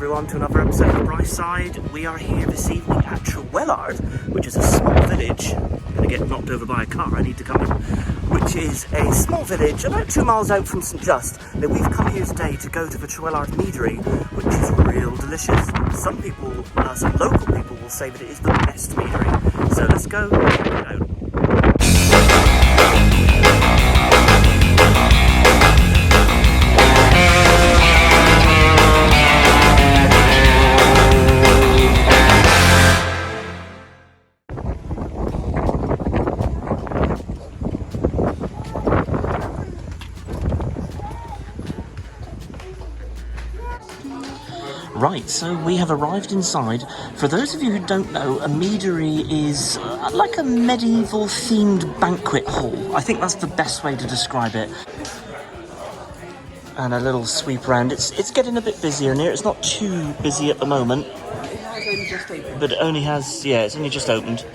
everyone to another episode of theBriceSide. We are here this evening at Trewellard, which is a small village. I'm going to get knocked over by a car, I need to come in. Which is a small village about 2 miles out from St Just. Now we've come here today to go to the Trewellard Meadery, which is real delicious. Some people, some local people will say that it is the best meadery. So let's go check it out. Right, so we have arrived inside. For those of you who don't know, a meadery is like a medieval themed banquet hall. I think that's the best way to describe it. And a little sweep around. It's getting a bit busier in here. It's not too busy at the moment. It has only just opened. But it only has, yeah, it's only just opened.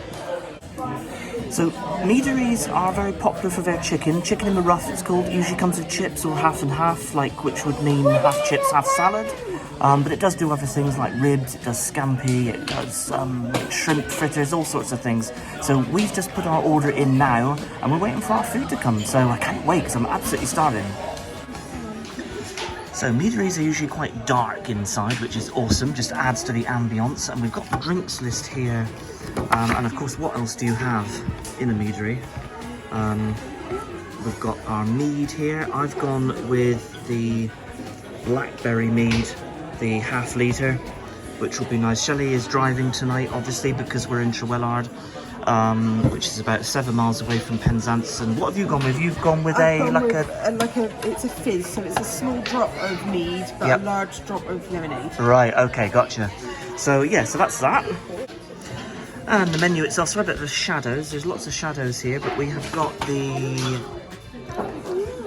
So, meaderies are very popular for their chicken. Chicken in the rough, it's called. It usually comes with chips or half and half, like, which would mean half chips, half salad. But it does do other things like ribs, it does scampi, it does shrimp fritters, all sorts of things. So we've just put our order in now, and we're waiting for our food to come. So I can't wait, because I'm absolutely starving. So meaderies are usually quite dark inside, which is awesome, just adds to the ambience. And we've got the drinks list here. And of course, what else do you have in a meadery? We've got our mead here. I've gone with the blackberry mead, the half litre, which will be nice. Shelley is driving tonight, obviously, because we're in Trewellard, which is about 7 miles away from Penzance. And what have you gone with? You've gone with it's a fizz, so it's a small drop of mead, but yep, a large drop of lemonade. Right, okay, gotcha. So yeah, so that's that. And the menu itself, so a bit of the shadows. There's lots of shadows here, but we have got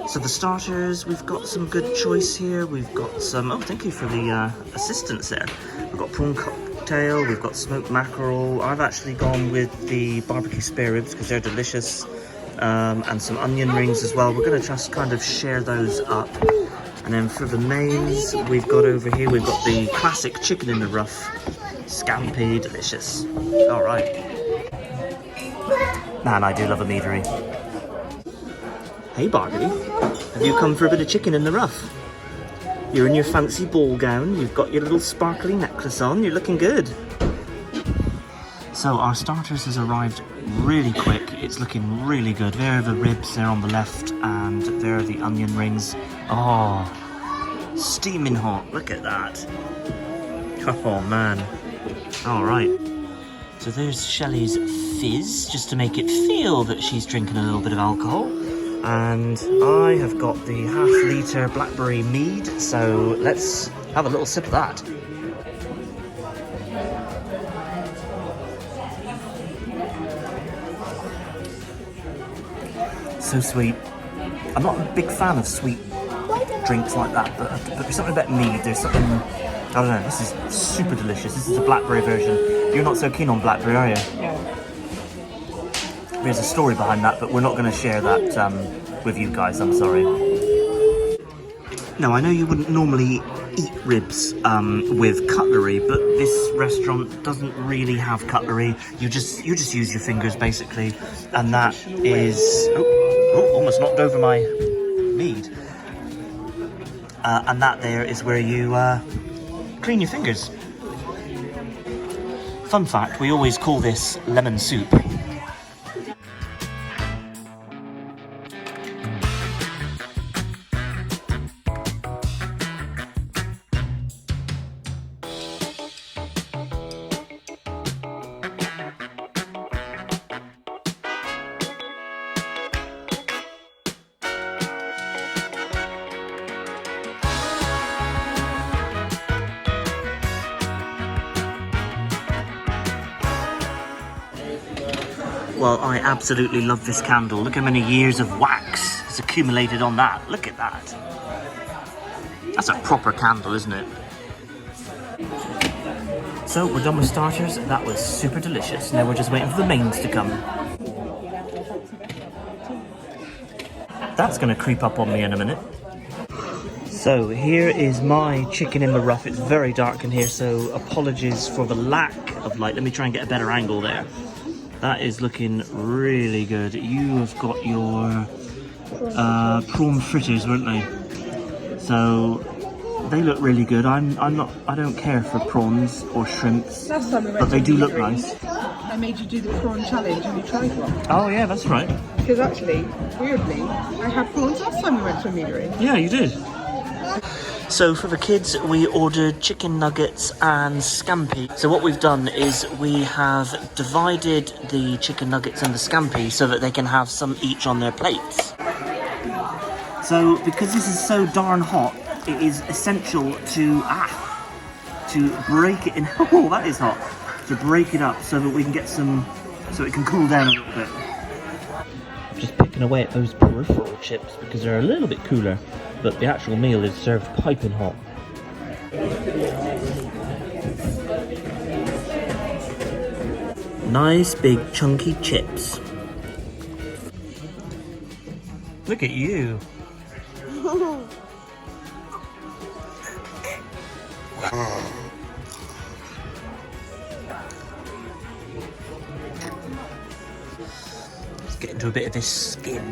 so the starters, we've got some good choice here. We've got some, oh, thank you for the assistance there. We've got prawn cocktail, we've got smoked mackerel. I've actually gone with the barbecue spare ribs because they're delicious. And some onion rings as well. We're going to just kind of share those up. And then for the mains, we've got over here, we've got the classic chicken in the rough. Scampi, delicious. All right. Man, I do love a meadery. Hey Barbie, have you come for a bit of chicken in the rough? You're in your fancy ball gown, you've got your little sparkly necklace on, you're looking good. So our starters has arrived really quick, it's looking really good. There are the ribs, they're on the left, and there are the onion rings. Oh, steaming hot, look at that. Oh man. Alright. So there's Shelley's fizz, just to make it feel that she's drinking a little bit of alcohol. And I have got the half litre blackberry mead, so let's have a little sip of that. So sweet. I'm not a big fan of sweet drinks like that, but there's something about mead, there's something, I don't know, this is super delicious. This is the blackberry version. You're not so keen on blackberry, are you? Yeah. There's a story behind that, but we're not going to share that with you guys, I'm sorry. Now, I know you wouldn't normally eat ribs with cutlery, but this restaurant doesn't really have cutlery. You just use your fingers, basically, and that is... Oh, almost knocked over my mead. And that there is where you clean your fingers. Fun fact, we always call this lemon soup. Well, I absolutely love this candle. Look how many years of wax has accumulated on that. Look at that. That's a proper candle, isn't it? So we're done with starters. That was super delicious. Now we're just waiting for the mains to come. That's going to creep up on me in a minute. So here is my chicken in the rough. It's very dark in here, so apologies for the lack of light. Let me try and get a better angle there. That is looking really good. You have got your prawn fritters, weren't they? So they look really good. I don't care for prawns or shrimps, Last time we went but they to do look Meadery, nice. I made you do the prawn challenge and you tried one. Oh yeah, that's right. Because actually, weirdly, I had prawns last time we went to a Meadery. Yeah, you did. So for the kids, we ordered chicken nuggets and scampi. So what we've done is we have divided the chicken nuggets and the scampi so that they can have some each on their plates. So because this is so darn hot, it is essential to break it in. Oh, that is hot. To break it up so that we can get some, so it can cool down a little bit. I'm just picking away at those peripheral chips because they're a little bit cooler, but the actual meal is served piping hot. Nice big chunky chips. Look at you. Let's get into a bit of this skin.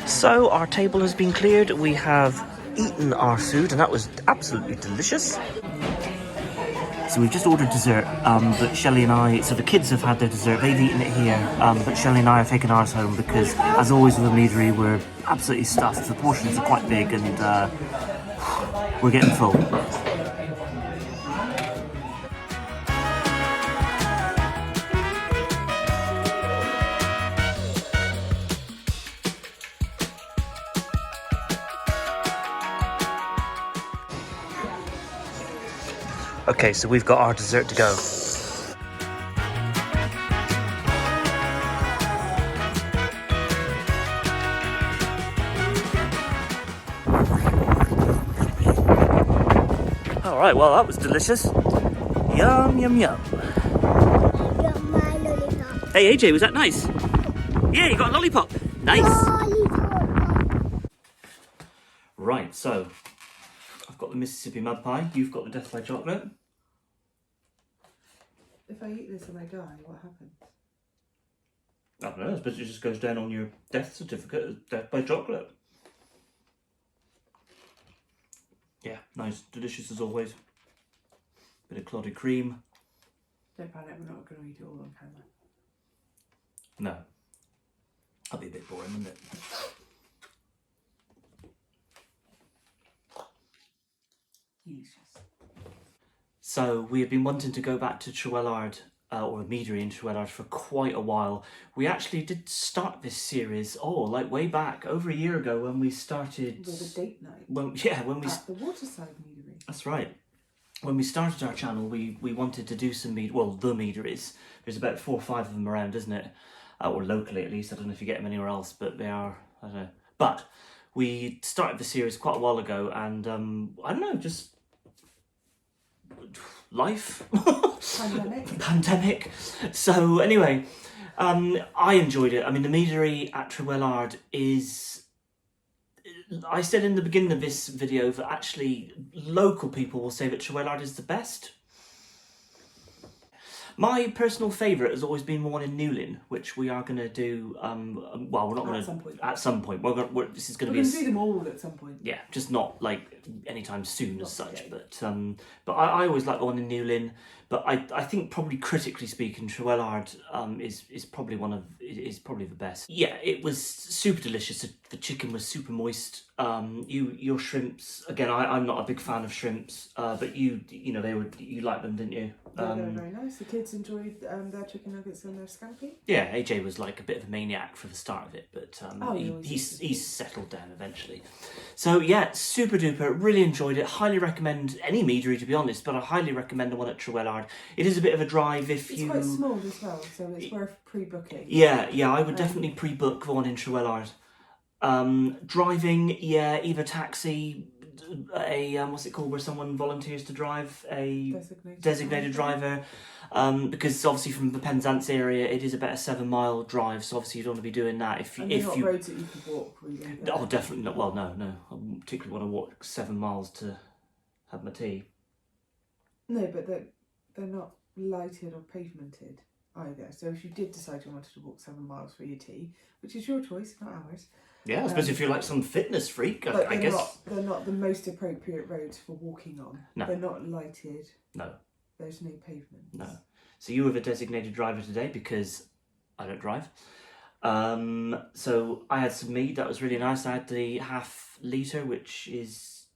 So our table has been cleared. We have eaten our food and that was absolutely delicious. So we've just ordered dessert, but Shelley and I, so the kids have had their dessert, they've eaten it here, but Shelley and I have taken ours home because, as always with the Meadery, we're absolutely stuffed. The portions are quite big and we're getting full. Okay, so we've got our dessert to go. All right, well, that was delicious. Yum, yum, yum. Got my lollipop. Hey, AJ, was that nice? Yeah, you got a lollipop. Nice. Lollipop. Right, so I've got the Mississippi mud pie. You've got the Death by Chocolate. If I eat this and I die, what happens? I don't know, I suppose it just goes down on your death certificate as Death by Chocolate. Yeah, nice, delicious as always. Bit of clotted cream. Don't panic, we're not going to eat it all on camera. No. That'd be a bit boring, wouldn't it? Delicious. So we have been wanting to go back to Trewellard, or Meadery in Trewellard for quite a while. We actually did start this series, like way back, over a year ago when we started... We had a date night. When we... At the Waterside Meadery. That's right. When we started our channel, we wanted to do some the Meaderies. There's about 4 or 5 of them around, isn't it? Or locally at least. I don't know if you get them anywhere else, but they are, I don't know, But we started the series quite a while ago, and I don't know, just life, pandemic. So anyway, I enjoyed it. I mean, the meadery at Trewellard is. I said in the beginning of this video that actually local people will say that Trewellard is the best. My personal favourite has always been one in Newlyn, which we are going to do. Well, we're not going to at some point. This is going to be. We're going to do them all at some point. Yeah, just not like anytime soon as such. Yet. But I always like the one in Newlyn. But I think probably critically speaking, Trewellard is probably the best. Yeah, it was super delicious. The chicken was super moist. Your shrimps again. I'm not a big fan of shrimps, but you liked them, didn't you? Yeah, they were very nice. The kids enjoyed their chicken nuggets and their scampi. Yeah, AJ was like a bit of a maniac for the start of it, but he's settled down eventually. So yeah, super duper. Really enjoyed it. Highly recommend any meadery, to be honest, but I highly recommend the one at Trewellard. It is a bit of a drive if it's you. It's quite small as well, so it's worth pre-booking. Yeah, I would definitely pre-book the one in Trewellard. Driving, yeah, either taxi, what's it called, where someone volunteers to drive, a designated driver. Because obviously from the Penzance area, it is about a 7-mile drive, so obviously you don't want to be doing that if not you. Roads that you could walk, really. Oh, definitely not. Well, no. I wouldn't particularly want to walk 7 miles to have my tea. No, but they're not lighted or pavemented either. So if you did decide you wanted to walk 7 miles for your tea, which is your choice, not ours. Yeah, I suppose if you're like some fitness freak, I guess. They're not the most appropriate roads for walking on. No. They're not lighted. No. There's no pavement. No. So you have a designated driver today because I don't drive. So I had some mead, that was really nice. I had the half litre, which is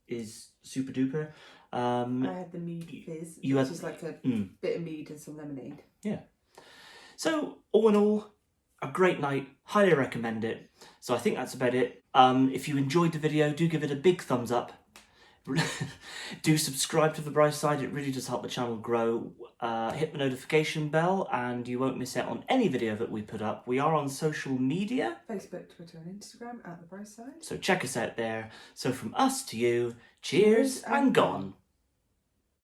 super duper. I had the mead fizz, which is like a bit of mead and some lemonade. Yeah. So all in all, a great night. Highly recommend it. So I think that's about it. If you enjoyed the video, do give it a big thumbs up. Do subscribe to theBriceSide. It really does help the channel grow. Hit the notification bell and you won't miss out on any video that we put up. We are on social media. Facebook, Twitter and Instagram at theBriceSide. So check us out there. So from us to you, cheers and gone.